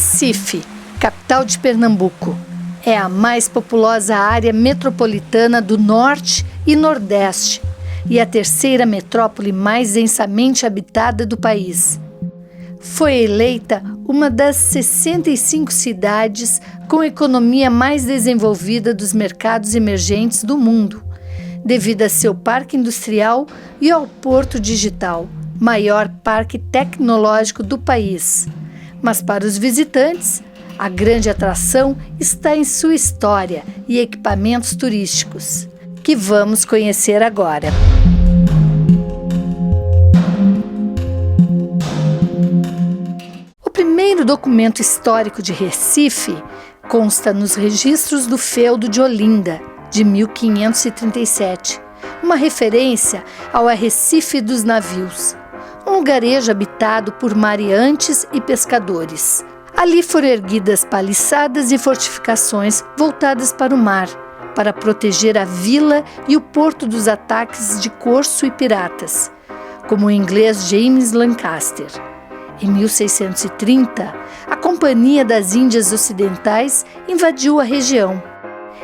Recife, capital de Pernambuco, é a mais populosa área metropolitana do Norte e Nordeste e a terceira metrópole mais densamente habitada do país. Foi eleita uma das 65 cidades com a economia mais desenvolvida dos mercados emergentes do mundo, devido a seu parque industrial e ao Porto Digital, maior parque tecnológico do país. Mas para os visitantes, a grande atração está em sua história e equipamentos turísticos, que vamos conhecer agora. O primeiro documento histórico de Recife consta nos registros do feudo de Olinda, de 1537, uma referência ao arrecife dos navios, um lugarejo habitado por mariantes e pescadores. Ali foram erguidas paliçadas e fortificações voltadas para o mar, para proteger a vila e o porto dos ataques de corso e piratas, como o inglês James Lancaster. Em 1630, a Companhia das Índias Ocidentais invadiu a região.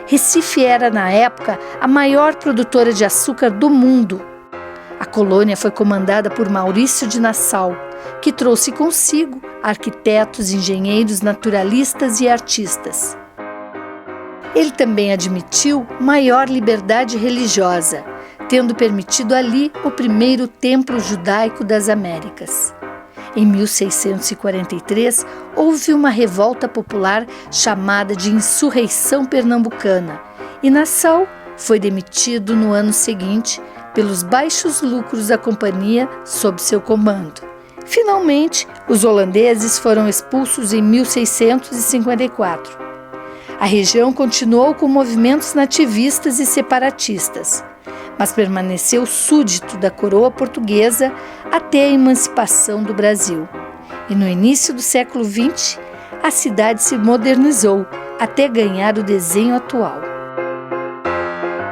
Recife era, na época, a maior produtora de açúcar do mundo. A colônia foi comandada por Maurício de Nassau, que trouxe consigo arquitetos, engenheiros, naturalistas e artistas. Ele também admitiu maior liberdade religiosa, tendo permitido ali o primeiro templo judaico das Américas. Em 1643, houve uma revolta popular chamada de Insurreição Pernambucana, e Nassau foi demitido no ano seguinte pelos baixos lucros da companhia sob seu comando. Finalmente, os holandeses foram expulsos em 1654. A região continuou com movimentos nativistas e separatistas, mas permaneceu súdito da coroa portuguesa até a emancipação do Brasil. E no início do século XX, a cidade se modernizou até ganhar o desenho atual.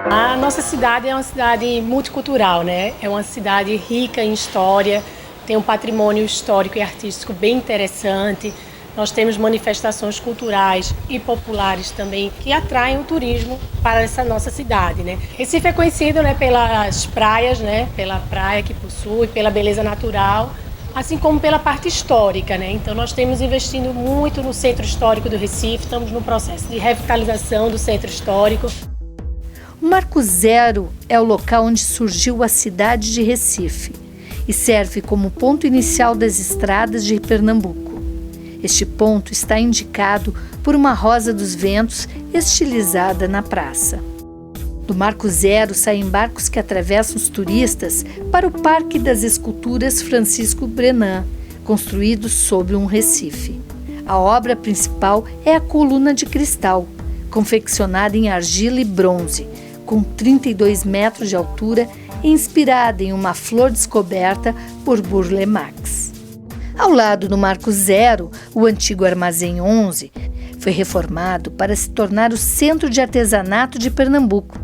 A nossa cidade é uma cidade multicultural, né? É uma cidade rica em história, tem um patrimônio histórico e artístico bem interessante. Nós temos manifestações culturais e populares também que atraem o turismo para essa nossa cidade, né? Recife é conhecido, né, pelas praias, né, pela praia que possui, pela beleza natural, assim como pela parte histórica, né? Então nós temos investindo muito no centro histórico do Recife, estamos no processo de revitalização do centro histórico. O Marco Zero é o local onde surgiu a cidade de Recife e serve como ponto inicial das estradas de Pernambuco. Este ponto está indicado por uma rosa dos ventos estilizada na praça. Do Marco Zero saem barcos que atravessam os turistas para o Parque das Esculturas Francisco Brenan, construído sobre um recife. A obra principal é a coluna de cristal, confeccionada em argila e bronze, com 32 metros de altura e inspirada em uma flor descoberta por Burle Marx. Ao lado do Marco Zero, o antigo Armazém 11 foi reformado para se tornar o Centro de Artesanato de Pernambuco,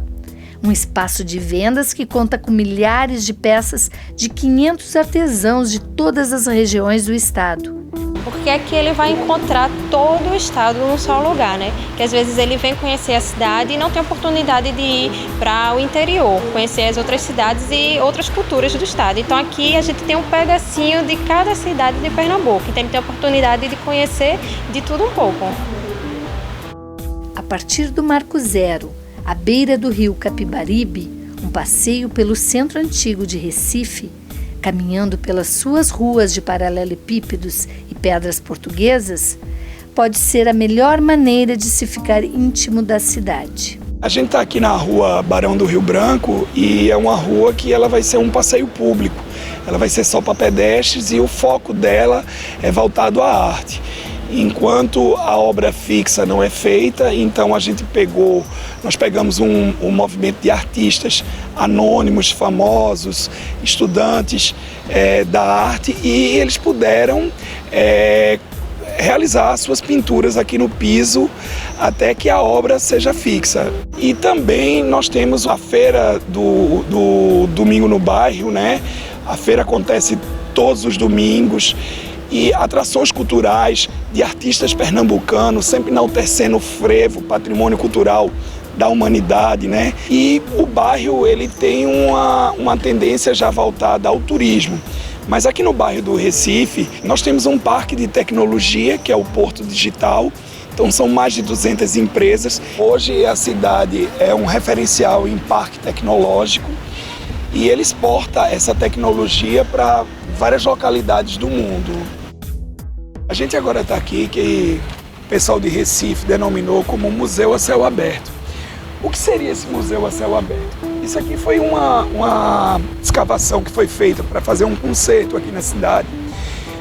um espaço de vendas que conta com milhares de peças de 500 artesãos de todas as regiões do estado. Porque aqui ele vai encontrar todo o estado num só lugar, né? Que às vezes ele vem conhecer a cidade e não tem oportunidade de ir para o interior, conhecer as outras cidades e outras culturas do estado. Então aqui a gente tem um pedacinho de cada cidade de Pernambuco, então ele tem a oportunidade de conhecer de tudo um pouco. A partir do Marco Zero, à beira do rio Capibaribe, um passeio pelo centro antigo de Recife, caminhando pelas suas ruas de paralelepípedos e pedras portuguesas, pode ser a melhor maneira de se ficar íntimo da cidade. A gente está aqui na rua Barão do Rio Branco e é uma rua que ela vai ser um passeio público. Ela vai ser só para pedestres e o foco dela é voltado à arte. Enquanto a obra fixa não é feita, então nós pegamos um movimento de artistas anônimos, famosos, estudantes da arte e eles puderam realizar suas pinturas aqui no piso até que a obra seja fixa. E também nós temos a feira do Domingo no Bairro, né? A feira acontece todos os domingos e atrações culturais de artistas pernambucanos, sempre enaltecendo o frevo, patrimônio cultural da humanidade, né? E o bairro ele tem uma tendência já voltada ao turismo. Mas aqui no bairro do Recife, nós temos um parque de tecnologia, que é o Porto Digital. Então são mais de 200 empresas. Hoje a cidade é um referencial em parque tecnológico e ele exporta essa tecnologia para várias localidades do mundo. A gente agora está aqui, que o pessoal de Recife denominou como Museu a Céu Aberto. O que seria esse museu a céu aberto? Isso aqui foi uma escavação que foi feita para fazer um concerto aqui na cidade.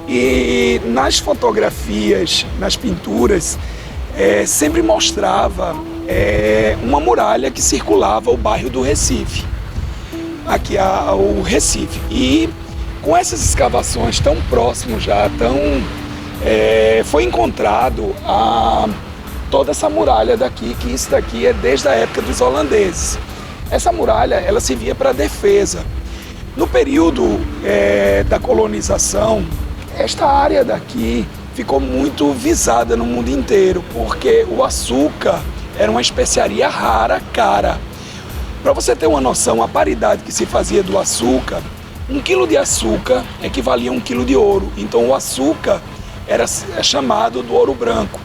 E nas fotografias, nas pinturas, sempre mostrava uma muralha que circulava o bairro do Recife. Aqui o Recife. E com essas escavações tão próximos já, foi encontrado toda essa muralha daqui, que isso daqui é desde a época dos holandeses. Essa muralha, ela servia para defesa. No período da colonização, esta área daqui ficou muito visada no mundo inteiro, porque o açúcar era uma especiaria rara, cara. Para você ter uma noção, a paridade que se fazia do açúcar, 1 quilo de açúcar equivalia a 1 quilo de ouro. Então o açúcar era chamado do ouro branco.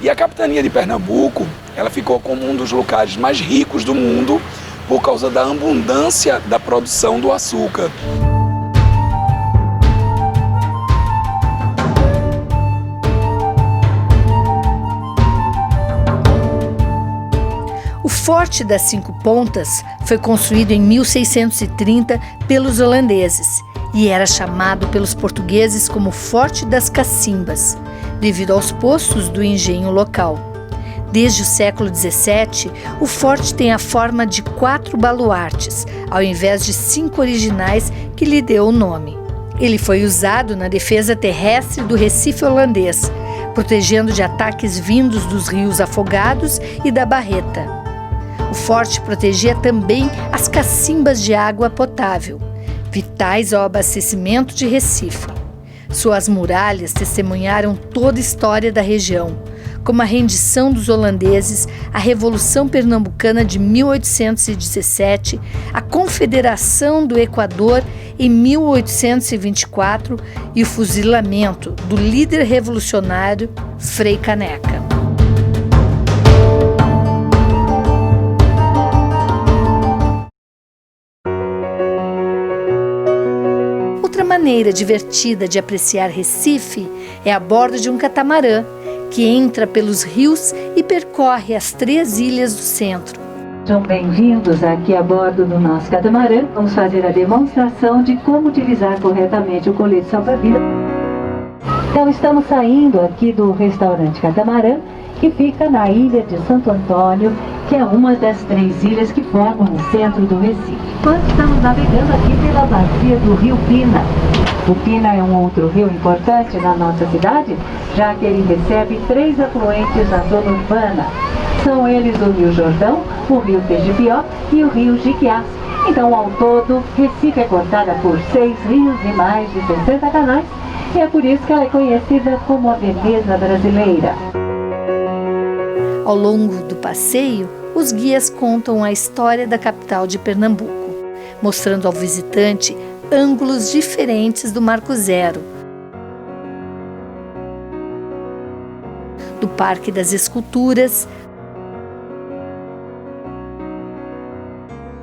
E a capitania de Pernambuco, ela ficou como um dos locais mais ricos do mundo por causa da abundância da produção do açúcar. O Forte das Cinco Pontas foi construído em 1630 pelos holandeses e era chamado pelos portugueses como Forte das Cacimbas, devido aos postos do engenho local. Desde o século XVII, o forte tem a forma de 4 baluartes, ao invés de 5 originais que lhe deu o nome. Ele foi usado na defesa terrestre do Recife holandês, protegendo de ataques vindos dos rios Afogados e da Barreta. O forte protegia também as cacimbas de água potável, vitais ao abastecimento de Recife. Suas muralhas testemunharam toda a história da região, como a rendição dos holandeses, a Revolução Pernambucana de 1817, a Confederação do Equador em 1824 e o fuzilamento do líder revolucionário Frei Caneca. Outra maneira divertida de apreciar Recife é a bordo de um catamarã, que entra pelos rios e percorre as 3 ilhas do centro. Sejam bem-vindos aqui a bordo do nosso catamarã. Vamos fazer a demonstração de como utilizar corretamente o colete salva-vidas. Então estamos saindo aqui do restaurante Catamarã, que fica na ilha de Santo Antônio, que é uma das 3 ilhas que formam o centro do Recife. Nós estamos navegando aqui pela bacia do Rio Pina. O Pina é um outro rio importante na nossa cidade, já que ele recebe 3 afluentes na zona urbana. São eles o Rio Jordão, o Rio Tegipió e o Rio Jiquiás. Então, ao todo, Recife é cortada por 6 rios e mais de 60 canais, e é por isso que ela é conhecida como a Veneza brasileira. Ao longo do passeio, os guias contam a história da capital de Pernambuco, mostrando ao visitante ângulos diferentes do Marco Zero, do Parque das Esculturas,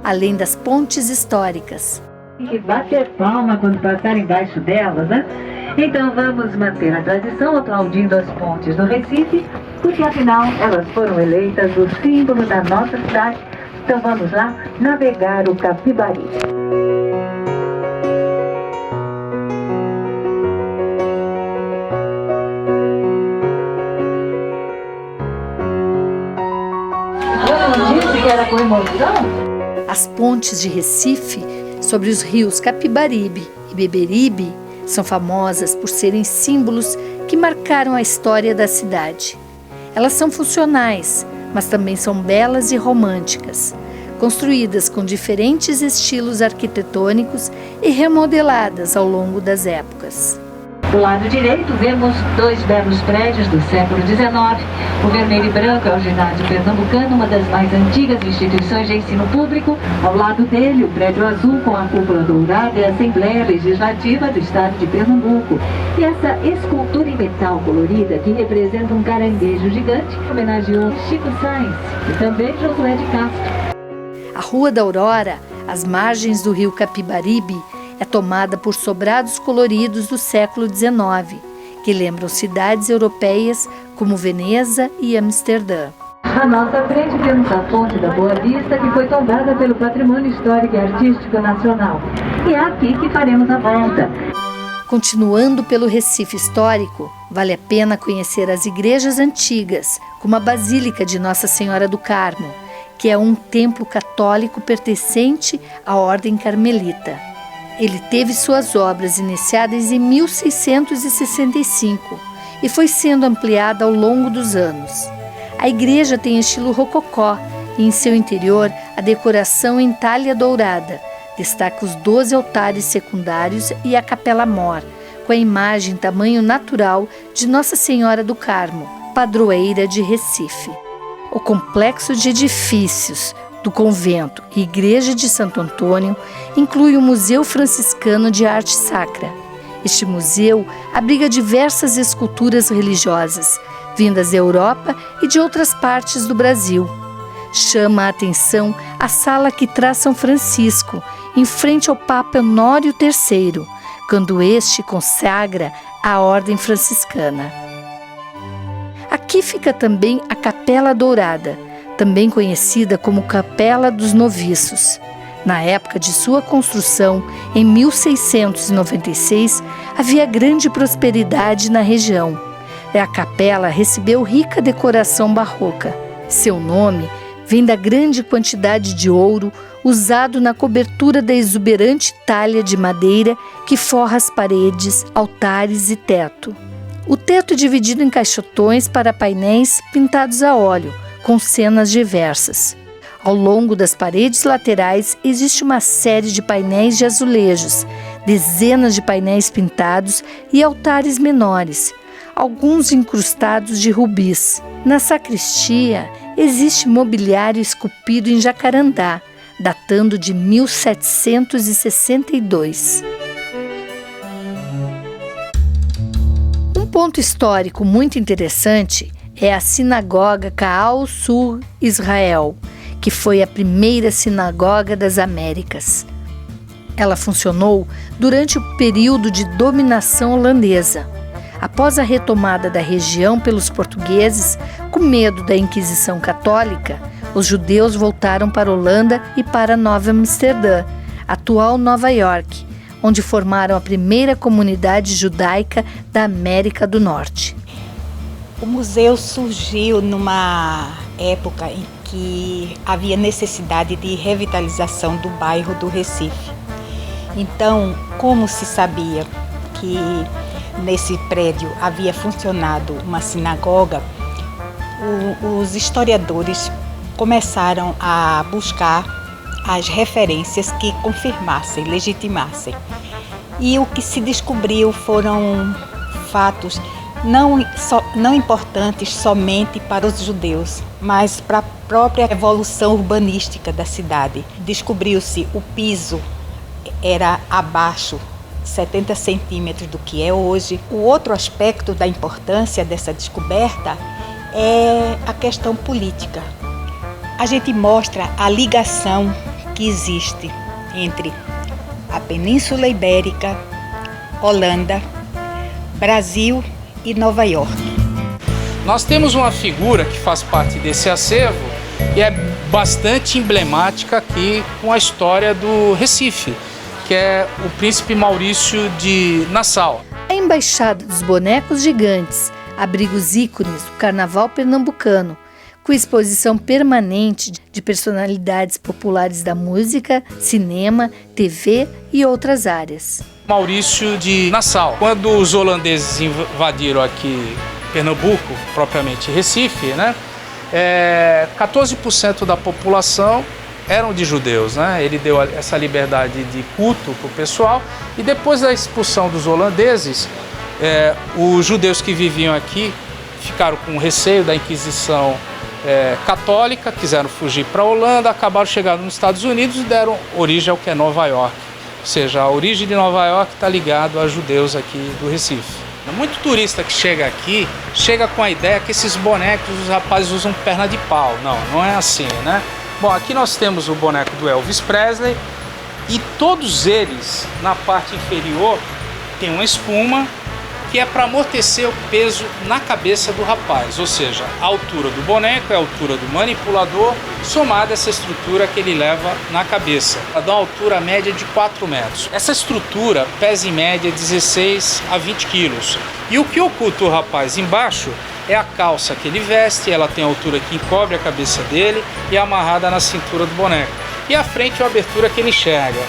além das pontes históricas. Tem que bater palma quando passar embaixo delas, né? Então vamos manter a tradição aplaudindo as pontes do Recife, porque afinal elas foram eleitas o símbolo da nossa cidade. Então vamos lá navegar o Capibaribe. Não disse que era com emoção? As pontes de Recife sobre os rios Capibaribe e Beberibe são famosas por serem símbolos que marcaram a história da cidade. Elas são funcionais, mas também são belas e românticas, construídas com diferentes estilos arquitetônicos e remodeladas ao longo das épocas. Do lado direito, vemos dois belos prédios do século XIX. O vermelho e branco é o Ginásio Pernambucano, uma das mais antigas instituições de ensino público. Ao lado dele, o prédio azul com a cúpula dourada é a Assembleia Legislativa do Estado de Pernambuco. E essa escultura em metal colorida, que representa um caranguejo gigante, homenageou Chico Sainz e também Josué de Castro. A Rua da Aurora, às margens do rio Capibaribe, é tomada por sobrados coloridos do século XIX, que lembram cidades europeias como Veneza e Amsterdã. À nossa frente temos a Ponte da Boa Vista, que foi tombada pelo Patrimônio Histórico e Artístico Nacional. E é aqui que faremos a volta. Continuando pelo Recife histórico, vale a pena conhecer as igrejas antigas, como a Basílica de Nossa Senhora do Carmo, que é um templo católico pertencente à Ordem Carmelita. Ele teve suas obras iniciadas em 1665 e foi sendo ampliada ao longo dos anos. A igreja tem estilo rococó e em seu interior a decoração em talha dourada. Destaca os 12 altares secundários e a capela mor, com a imagem em tamanho natural de Nossa Senhora do Carmo, padroeira de Recife. O complexo de edifícios do convento e igreja de Santo Antônio inclui o Museu Franciscano de Arte Sacra. Este museu abriga diversas esculturas religiosas, vindas da Europa e de outras partes do Brasil. Chama a atenção a sala que traz São Francisco, em frente ao Papa Honório III, quando este consagra a Ordem Franciscana. Aqui fica também a Capela Dourada, também conhecida como Capela dos Noviços. Na época de sua construção, em 1696, havia grande prosperidade na região. A capela recebeu rica decoração barroca. Seu nome vem da grande quantidade de ouro usado na cobertura da exuberante talha de madeira que forra as paredes, altares e teto. O teto é dividido em caixotões para painéis pintados a óleo, com cenas diversas. Ao longo das paredes laterais existe uma série de painéis de azulejos, dezenas de painéis pintados e altares menores, alguns incrustados de rubis. Na sacristia existe mobiliário esculpido em jacarandá, datando de 1762. Um ponto histórico muito interessante é a Sinagoga Kaal Sur Israel, que foi a primeira sinagoga das Américas. Ela funcionou durante o período de dominação holandesa. Após a retomada da região pelos portugueses, com medo da Inquisição Católica, os judeus voltaram para a Holanda e para Nova Amsterdã, atual Nova York, onde formaram a primeira comunidade judaica da América do Norte. O museu surgiu numa época em que havia necessidade de revitalização do bairro do Recife. Então, como se sabia que nesse prédio havia funcionado uma sinagoga, os historiadores começaram a buscar as referências que confirmassem, legitimassem. E o que se descobriu foram fatos não importantes somente para os judeus, mas para a própria evolução urbanística da cidade. Descobriu-se o piso era abaixo 70 centímetros do que é hoje. O outro aspecto da importância dessa descoberta é a questão política. A gente mostra a ligação que existe entre a Península Ibérica, Holanda, Brasil e Nova York. Nós temos uma figura que faz parte desse acervo e é bastante emblemática aqui com a história do Recife, que é o Príncipe Maurício de Nassau. A Embaixada dos Bonecos Gigantes abriga os ícones do Carnaval pernambucano, com exposição permanente de personalidades populares da música, cinema, TV e outras áreas. Maurício de Nassau. Quando os holandeses invadiram aqui Pernambuco, propriamente Recife, 14% da população eram de judeus, Ele deu essa liberdade de culto para o pessoal e depois da expulsão dos holandeses, os judeus que viviam aqui ficaram com receio da Inquisição católica, quiseram fugir para a Holanda, acabaram chegando nos Estados Unidos e deram origem ao que é Nova York. Ou seja, a origem de Nova York está ligada a judeus aqui do Recife. Muito turista que chega aqui, chega com a ideia que esses bonecos os rapazes usam perna de pau. Não, não é assim, né? Bom, aqui nós temos o boneco do Elvis Presley e todos eles, na parte inferior, tem uma espuma que é para amortecer o peso na cabeça do rapaz, ou seja, a altura do boneco é a altura do manipulador, somada a essa estrutura que ele leva na cabeça. Ela dá uma altura média de 4 metros. Essa estrutura pesa em média 16 a 20 quilos. E o que oculta o rapaz embaixo é a calça que ele veste, ela tem a altura que encobre a cabeça dele e é amarrada na cintura do boneco. E à frente é a abertura que ele enxerga.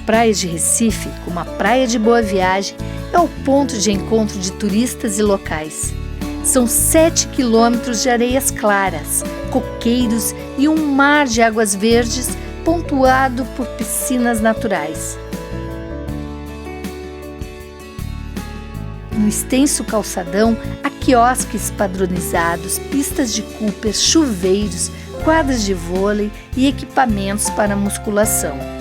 Praias de Recife, como a Praia de Boa Viagem, é o ponto de encontro de turistas e locais. São 7 quilômetros de areias claras, coqueiros e um mar de águas verdes pontuado por piscinas naturais. No extenso calçadão, há quiosques padronizados, pistas de Cooper, chuveiros, quadras de vôlei e equipamentos para musculação.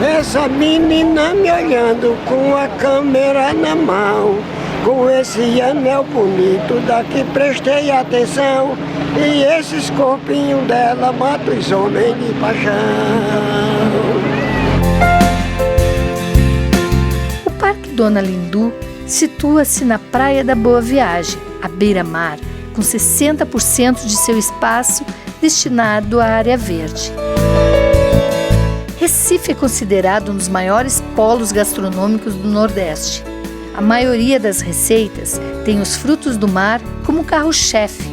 Essa menina me olhando com a câmera na mão, com esse anel bonito daqui prestei atenção, e esses corpinhos dela matam os homens de paixão. O Parque Dona Lindu situa-se na Praia da Boa Viagem, à beira-mar, com 60% de seu espaço destinado à área verde. Recife é considerado um dos maiores polos gastronômicos do Nordeste. A maioria das receitas tem os frutos do mar como carro-chefe,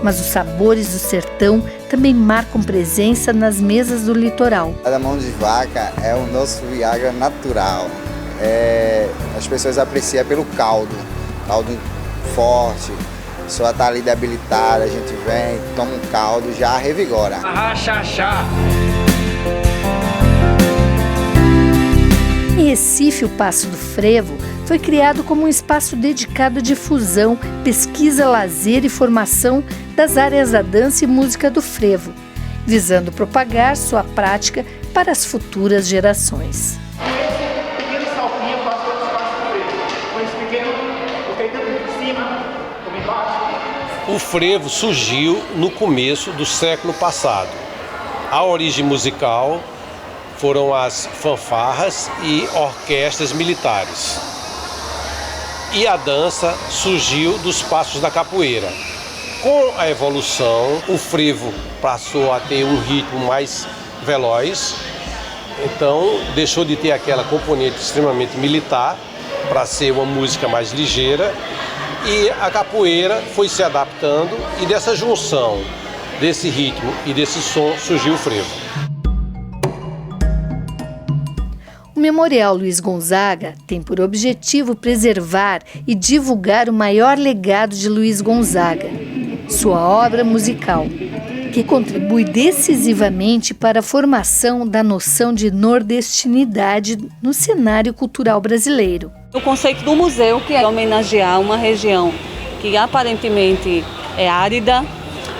mas os sabores do sertão também marcam presença nas mesas do litoral. A mão de vaca é o nosso Viagra natural. As pessoas apreciam pelo caldo forte. A pessoa está ali debilitada, a gente vem, toma um caldo, já revigora. Em Recife, o Passo do Frevo foi criado como um espaço dedicado à difusão, pesquisa, lazer e formação das áreas da dança e música do frevo, visando propagar sua prática para as futuras gerações. O frevo surgiu no começo do século passado. A origem musical foram as fanfarras e orquestras militares. E a dança surgiu dos passos da capoeira. Com a evolução, o frevo passou a ter um ritmo mais veloz, então deixou de ter aquela componente extremamente militar para ser uma música mais ligeira, e a capoeira foi se adaptando, e dessa junção desse ritmo e desse som surgiu o frevo. O Memorial Luiz Gonzaga tem por objetivo preservar e divulgar o maior legado de Luiz Gonzaga, sua obra musical, que contribui decisivamente para a formação da noção de nordestinidade no cenário cultural brasileiro. O conceito do museu, que é homenagear uma região que aparentemente é árida,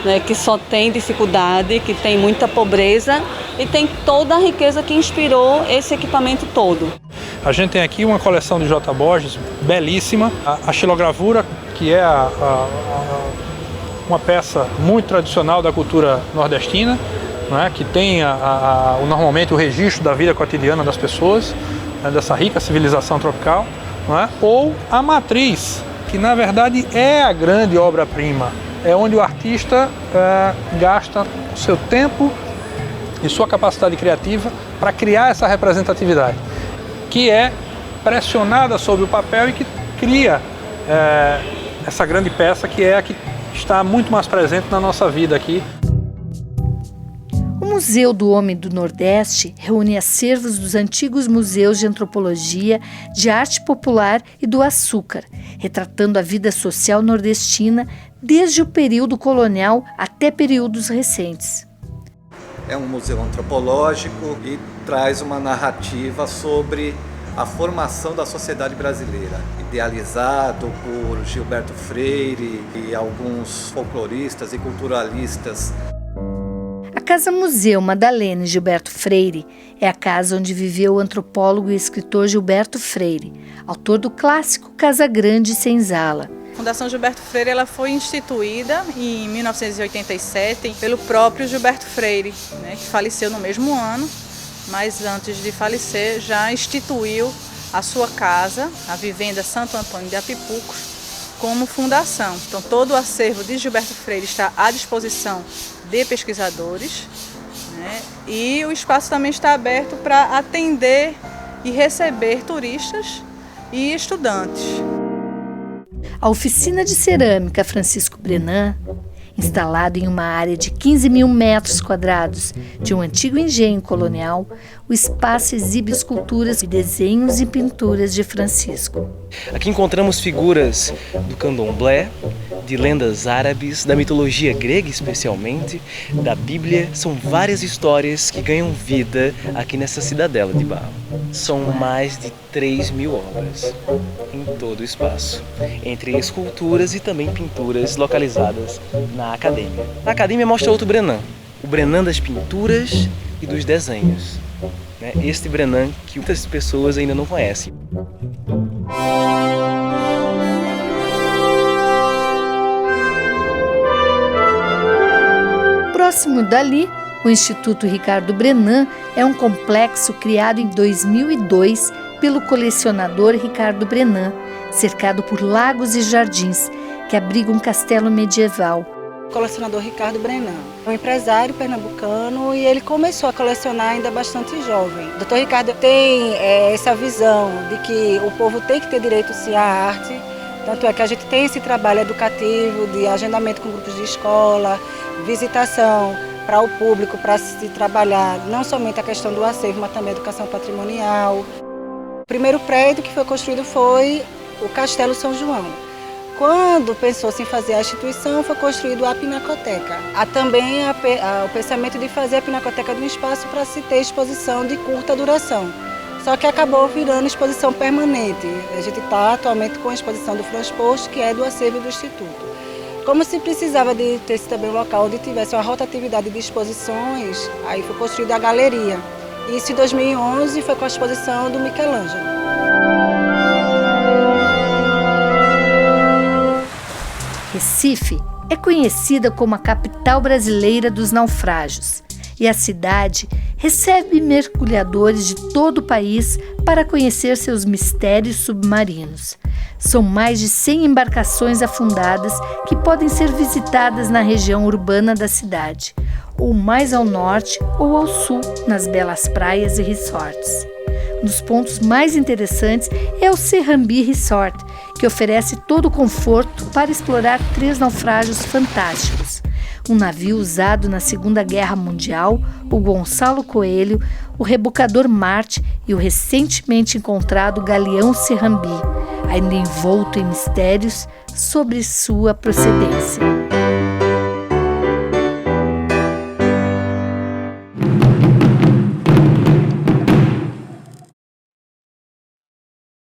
né, que só tem dificuldade, que tem muita pobreza e tem toda a riqueza que inspirou esse equipamento todo. A gente tem aqui uma coleção de J. Borges belíssima, a xilogravura, que é uma peça muito tradicional da cultura nordestina, né, que tem normalmente o registro da vida cotidiana das pessoas, né, dessa rica civilização tropical, né, ou a matriz, que na verdade é a grande obra-prima. É onde o artista gasta o seu tempo e sua capacidade criativa para criar essa representatividade, que é pressionada sobre o papel e que cria essa grande peça que é a que está muito mais presente na nossa vida aqui. O Museu do Homem do Nordeste reúne acervos dos antigos museus de antropologia, de arte popular e do açúcar, retratando a vida social nordestina desde o período colonial até períodos recentes. É um museu antropológico e traz uma narrativa sobre a formação da sociedade brasileira, idealizado por Gilberto Freire e alguns folcloristas e culturalistas. A Casa Museu Madalena Gilberto Freire é a casa onde viveu o antropólogo e escritor Gilberto Freire, autor do clássico Casa Grande e Senzala. A Fundação Gilberto Freire ela foi instituída em 1987 pelo próprio Gilberto Freire, que faleceu no mesmo ano, mas antes de falecer já instituiu a sua casa, a Vivenda Santo Antônio de Apipucos, como fundação. Então todo o acervo de Gilberto Freire está à disposição de pesquisadores, e o espaço também está aberto para atender e receber turistas e estudantes. A oficina de cerâmica Francisco Brenan, instalado em uma área de 15 mil metros quadrados de um antigo engenho colonial, o espaço exibe esculturas, desenhos e pinturas de Francisco. Aqui encontramos figuras do candomblé, de lendas árabes, da mitologia grega especialmente, da Bíblia. São várias histórias que ganham vida aqui nessa cidadela de Barro. São mais de 3.000 obras em todo o espaço, entre esculturas e também pinturas localizadas na Academia. A Academia mostra outro Brenan, o Brenan das pinturas e dos desenhos. Este Brenan que muitas pessoas ainda não conhecem. Próximo dali, o Instituto Ricardo Brenan é um complexo criado em 2002 pelo colecionador Ricardo Brenan, cercado por lagos e jardins, que abriga um castelo medieval. O colecionador Ricardo Brenan é um empresário pernambucano e ele começou a colecionar ainda bastante jovem. O Dr. Ricardo tem essa visão de que o povo tem que ter direito sim à arte, tanto é que a gente tem esse trabalho educativo de agendamento com grupos de escola, visitação para o público, para se trabalhar não somente a questão do acervo, mas também a educação patrimonial. O primeiro prédio que foi construído foi o Castelo São João. Quando pensou-se em fazer a instituição, foi construído a Pinacoteca. Há também o pensamento de fazer a Pinacoteca de um espaço para se ter exposição de curta duração. Só que acabou virando exposição permanente. A gente está atualmente com a exposição do Fransport, que é do acervo do Instituto. Como se precisava de ter também um local onde tivesse uma rotatividade de exposições, aí foi construída a galeria. Isso em 2011 foi com a exposição do Michelangelo. Recife é conhecida como a capital brasileira dos naufrágios e a cidade recebe mergulhadores de todo o país para conhecer seus mistérios submarinos. São mais de 100 embarcações afundadas que podem ser visitadas na região urbana da cidade, ou mais ao norte ou ao sul, nas belas praias e resorts. Um dos pontos mais interessantes é o Serrambi Resort, que oferece todo o conforto para explorar 3 naufrágios fantásticos. Um navio usado na Segunda Guerra Mundial, o Gonçalo Coelho, o rebocador Marte e o recentemente encontrado galeão Serrambi, ainda envolto em mistérios sobre sua procedência.